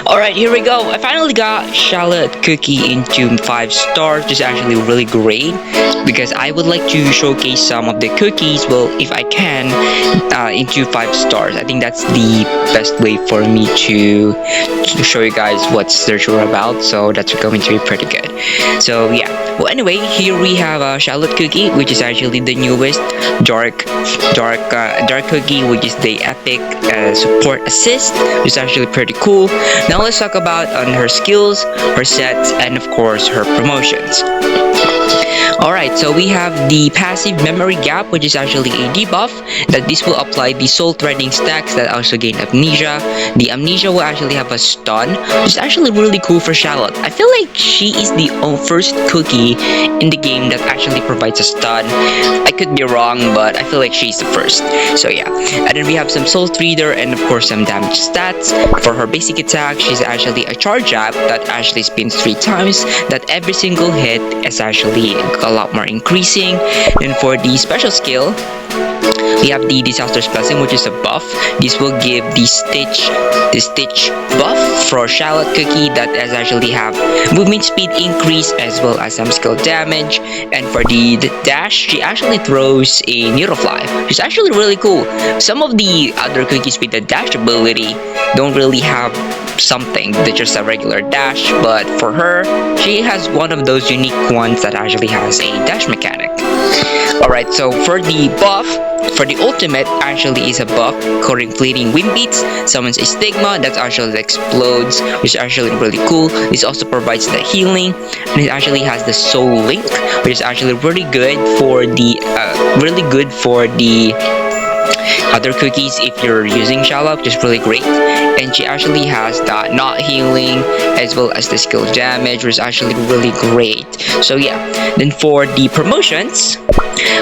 Alright, here we go. I finally got Shallot cookie into 5 stars, which is actually really great because I would like to showcase some of the cookies, well, if I can, into 5 stars. I think that's the best way for me to show you guys what they're sure about, so that's going to be pretty good. So yeah, well anyway, here we have a Shallot cookie, which is actually the newest dark cookie, which is the epic support assist, which is actually pretty cool. Now let's talk about on her skills, her sets, and of course her promotions. Alright, so we have the passive memory gap, which is actually a debuff that this will apply the soul threading stacks that also gain amnesia. The amnesia will actually have a stun, which is actually really cool for Shallot. I feel like she is the first cookie in the game that actually provides a stun. I could be wrong, but I feel like she's the first. So yeah, and then we have some soul reader and of course some damage stats. For her basic attack, she's actually a charge up that actually spins 3 times, that every single hit is actually a lot more increasing. Then for the special skill, we have the disaster's blessing, which is a buff. This will give the stitch buff for Shallot cookie that has actually have movement speed increase as well as some skill damage. And for the dash, she actually throws a needlefly, which is actually really cool. Some of the other cookies with the dash ability don't really have something, they're just a regular dash, but for her, she has one of those unique ones that actually has a dash mechanic. Alright, so for the buff, for the ultimate actually is a buff covering fleeting wind beats, summons a stigma that actually explodes, which is actually really cool. This also provides the healing, and it actually has the soul link, which is actually really good for the other cookies if you're using Shallot, which is really great. And she actually has the not healing as well as the skill damage, which is actually really great. So yeah, then for the promotions,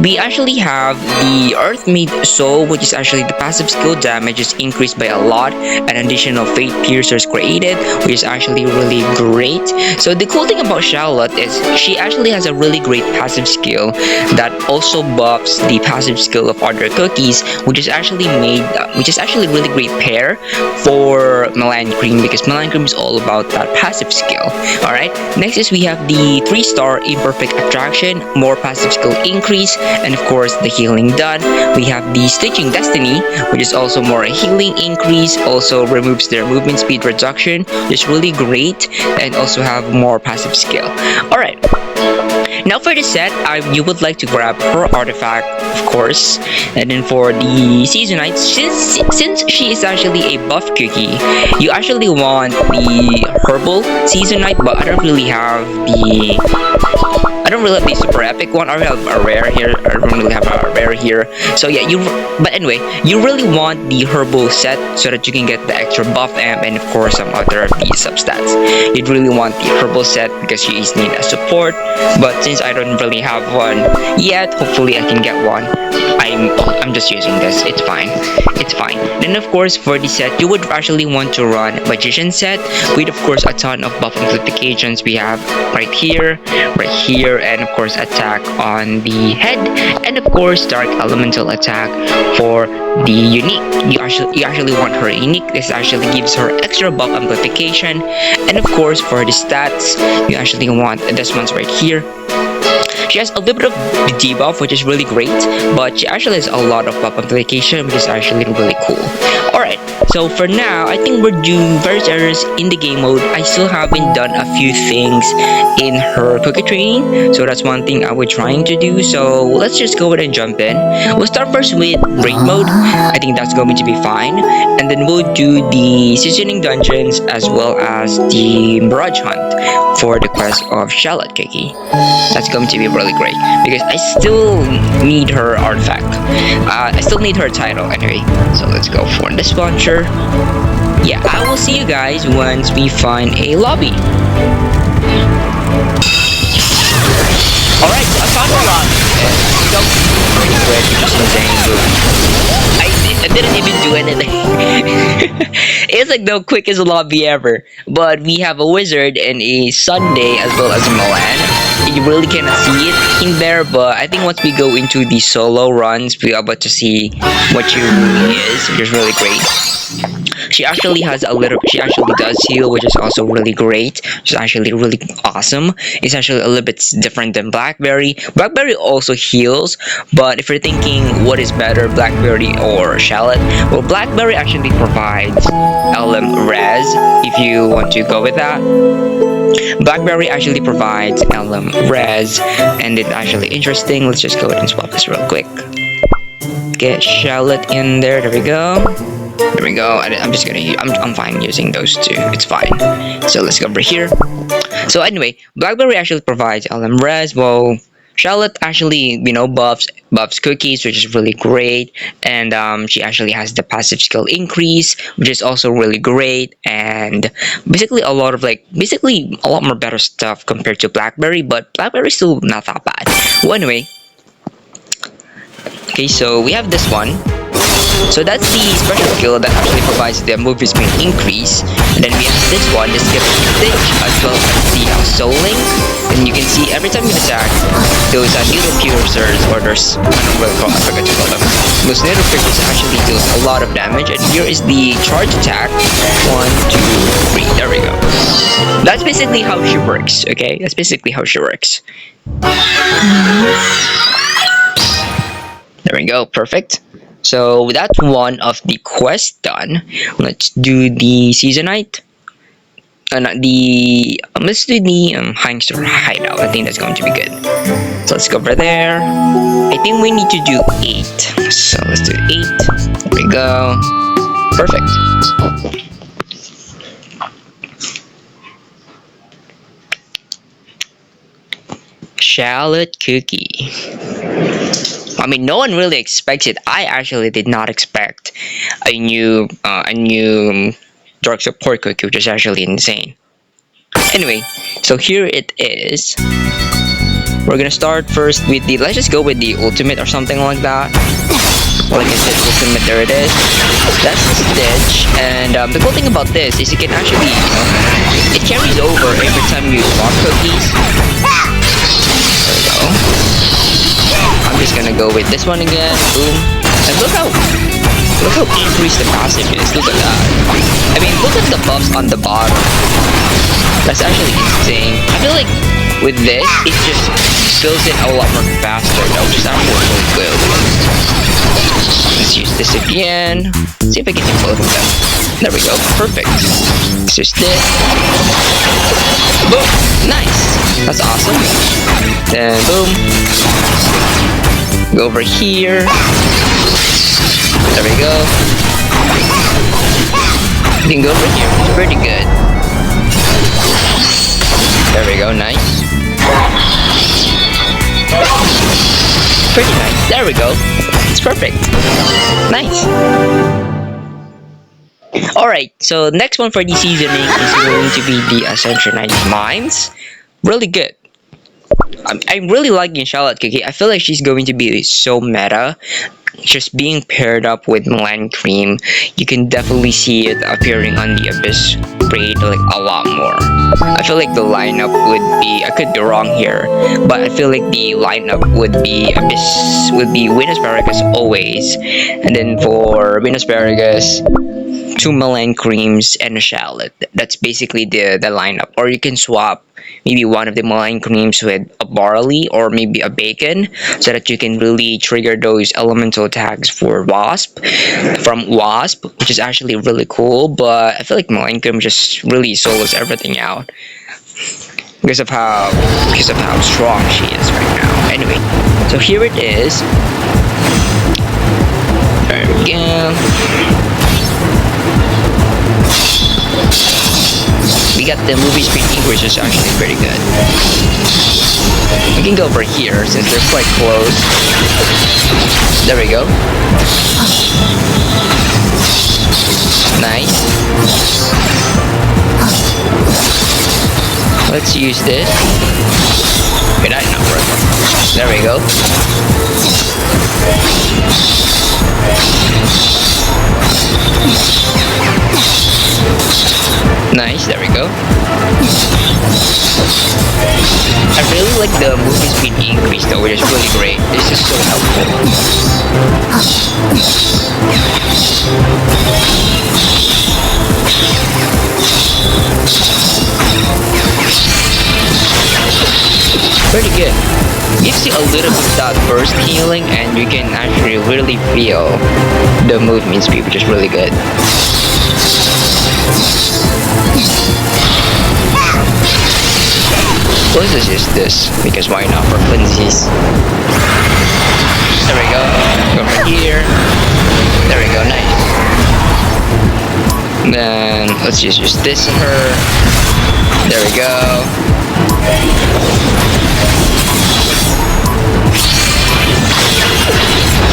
we actually have the Earthmade Soul, which is actually the passive skill damage is increased by a lot, and additional Fate Piercers created, which is actually really great. So the cool thing about Shallot is she actually has a really great passive skill that also buffs the passive skill of other cookies, which is actually really great pair for Melan Cream, because Melan Cream is all about that passive skill. Alright, next is we have the 3-star Imperfect Attraction, more passive skill increase, and of course the healing done. We have the Stitching Destiny, which is also more a healing increase, also removes their movement speed reduction, which is really great, and also have more passive skill. Alright, now for the set, you would like to grab her artifact, of course, and then for the Seasonite, since she is actually a buff cookie, you actually want the Herbal Seasonite, but I don't really have the super epic one. I have a rare here. I don't really have a rare here. So yeah, but anyway, you really want the herbal set so that you can get the extra buff amp and of course some other of the substats. You'd really want the herbal set because she is need a support. But since I don't really have one yet, hopefully I can get one. I'm just using this. It's fine. It's fine. Then of course for the set, you would actually want to run Magician set with of course a ton of buff amplifications. We have right here, and of course attack on the head, and of course dark elemental attack for the unique. You actually want her unique. This actually gives her extra buff amplification, and of course for the stats, you actually want this one's right here. She has a little bit of debuff, which is really great, but she actually has a lot of buff amplification, which is actually really cool. Alright, so for now, I think we're doing various errors in the game mode. I still haven't done a few things in her cookie training, so that's one thing I was trying to do. So let's just go ahead and jump in. We'll start first with raid mode. I think that's going to be fine, and then we'll do the seasoning dungeons as well as the Mirage Hunt for the quest of Shallot cookie. That's going to be really great because I still need her artifact. I still need her title anyway. So let's go for this launcher. Yeah, I will see you guys once we find a lobby. Alright, so I found a lobby. Pretty quick, which is insane. I didn't even do anything. It's like the quickest lobby ever. But we have a wizard and a Sunday as well as a Milan. You really cannot see it in there, but I think once we go into the solo runs, we're able to see what she really is, which is really great. She actually has a little. She actually does heal, which is also really great. She's actually really awesome. It's actually a little bit different than Blackberry. Blackberry also heals, but if you're thinking what is better, Blackberry or Shallot, well, Blackberry actually provides LM Res. If you want to go with that, Blackberry actually provides LM Res, and it's actually interesting. Let's just go ahead and swap this real quick. Get Shallot in there. There we go. There we go. I'm just gonna. I'm fine using those two. It's fine. So let's go over here. So anyway, Blackberry actually provides LM Res. Well, Shallot actually, buffs cookies, which is really great, and she actually has the passive skill increase, which is also really great, and basically a lot more better stuff compared to Blackberry, but Blackberry's still not that bad. Well, anyway, okay, so we have this one. So that's the special skill that actually provides the movie speed increase. And then we have this one, the skip stitch, as well as the soul link. And you can see every time you attack, those needle piercers, or there's, I forgot to call them. Those needle piercers actually deals a lot of damage. And here is the charge attack. 1, 2, 3. There we go. That's basically how she works. Okay, that's basically how she works. There we go. Perfect. So that's one of the quests done. Let's do the seasonite. Let's do the hamster hideout. I think that's going to be good. So let's go over there. I think we need to do 8. So let's do 8. There we go. Perfect. Shallot cookie. I mean, no one really expects it. I actually did not expect a new drug support cookie, which is actually insane. Anyway, so here it is. We're gonna start first with the. Let's just go with the ultimate or something like that. Like I said, ultimate. There it is. That's the stitch. And the cool thing about this is you can actually, it carries over every time you swap cookies. There we go. I'm just gonna go with this one again. Boom. And look how increased the passive is. Look at that. I mean, look at the buffs on the bottom. That's actually insane. I feel like with this, it just fills it a lot more faster, though, which is actually really good. Let's use this again. See if I can get both of them. There we go. Perfect. Let's use this. Boom. Nice. That's awesome. Then boom. Go over here. There we go. You can go over here. It's pretty good. There we go. Nice. Pretty nice. There we go. It's perfect. Nice. Alright, so next one for the seasoning is going to be the Ascensionite Mines. Really good. I'm really liking Shallot Cookie. I feel like she's going to be so meta. Just being paired up with Milan Cream, you can definitely see it appearing on the Abyss raid like a lot more. I feel like the lineup would be, I could be wrong here, but I feel like the lineup would be Abyss, would be Win Asparagus always, and then for Win Asparagus, 2 Milan Creams and a Shallot. That's basically the lineup. Or you can swap maybe one of the Milan Creams with a barley or maybe a bacon, so that you can really trigger those elemental attacks for Wasp, from Wasp, which is actually really cool. But I feel like Milan Cream just really solos everything out because of how strong she is right now. Anyway, so here it is. There we go. We got the movie speed increase, which is actually pretty good. We can go over here since they're quite close. There we go. Nice. Let's use this. Okay, that did not work. There we go. Nice, there we go. I really like the movie speed increase though, which is really great. This is so helpful. gives you a little bit of that burst healing, and you can actually really feel the movement speed, which is really good. Let's just this, because why not for funsies? There we go. Go over here. There we go, nice. Then let's just use this on her. There we go.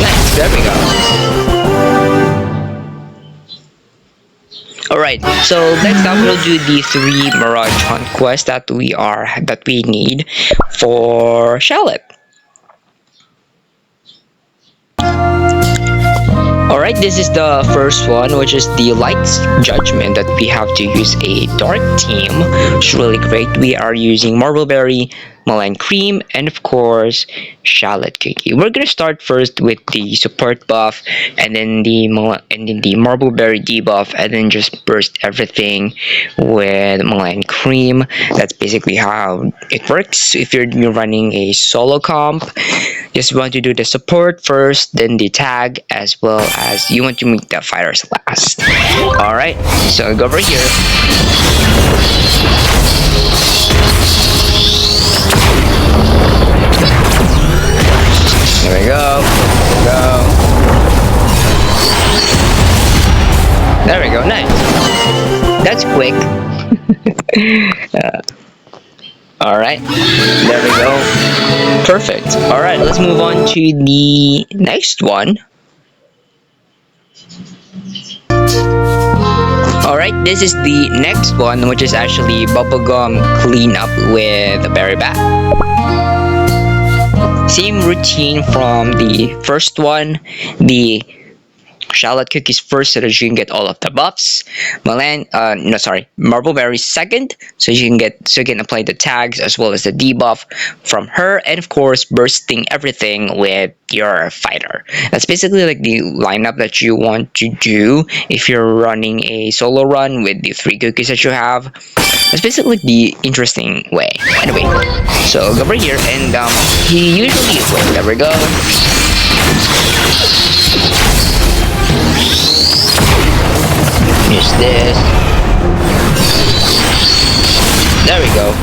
Nice, there we go. Alright, so next up we'll do the 3 Mirage Hunt quests that we need for Shallot. Alright, this is the first one, which is the Light's Judgment, that we have to use a dark team, which is really great. We are using Marbleberry, Malan Cream, and of course Shallot Cookie. We're gonna start first with the support buff, and then the Marbleberry debuff, and then just burst everything with Malan Cream. That's basically how it works. If you're running a solo comp, just want to do the support first, then the tag, as well as you want to make the fighters last. Alright, so go over here. There we go. There we go. Nice. That's quick. Alright. There we go. Perfect. Alright, let's move on to the next one. Alright, this is the next one, which is actually Bubblegum Cleanup with a Berry Bat. Same routine from the first one. The Shallot Cookies first, so that you can get all of the buffs. Marbleberry second, so you can apply the tags as well as the debuff from her, and of course bursting everything with your fighter. That's basically like the lineup that you want to do if you're running a solo run with the 3 cookies that you have. That's basically the interesting way. Anyway, so go over here, and he usually wait. There we go. Use this. There we go.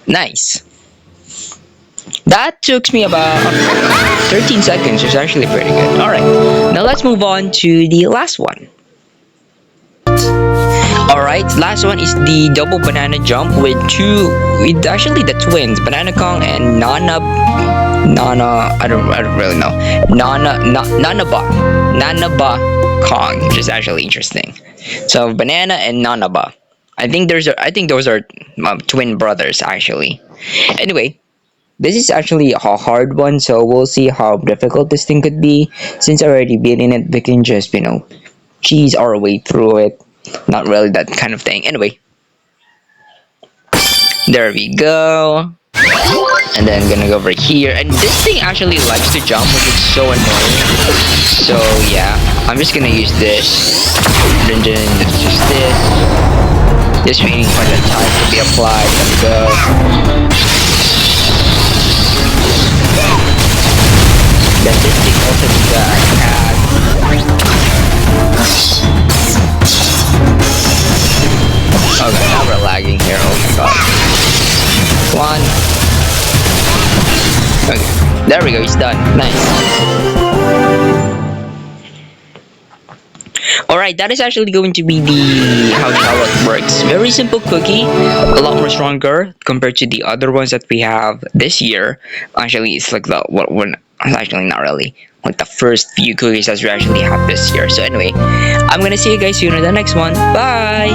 Nice. That took me about 13 seconds. It's actually pretty good. Alright, now let's move on to the last one. Alright, last one is the double banana jump with actually the twins, Banana Kong and I don't really know. Nanaba Kong, which is actually interesting. So Banana and Nanaba. I think those are twin brothers actually. Anyway, this is actually a hard one, so we'll see how difficult this thing could be. Since I already been in it, we can just cheese our way through it. Not really that kind of thing. Anyway, there we go. And then I'm gonna go over here, and this thing actually likes to jump, which is so annoying. So yeah, I'm just gonna use this. Then it's just this. Just waiting for the time to be applied. There we go. Then this thing also needs a tag. Okay, now we're lagging here. Oh my god. One. Okay, there we go, he's done. Nice. Alright, that is actually going to be how Shallot works. Very simple cookie, a lot more stronger compared to the other ones that we have this year. Actually, it's like actually not really. Like the first few cookies that we actually have this year. So anyway, I'm gonna see you guys soon in the next one. Bye!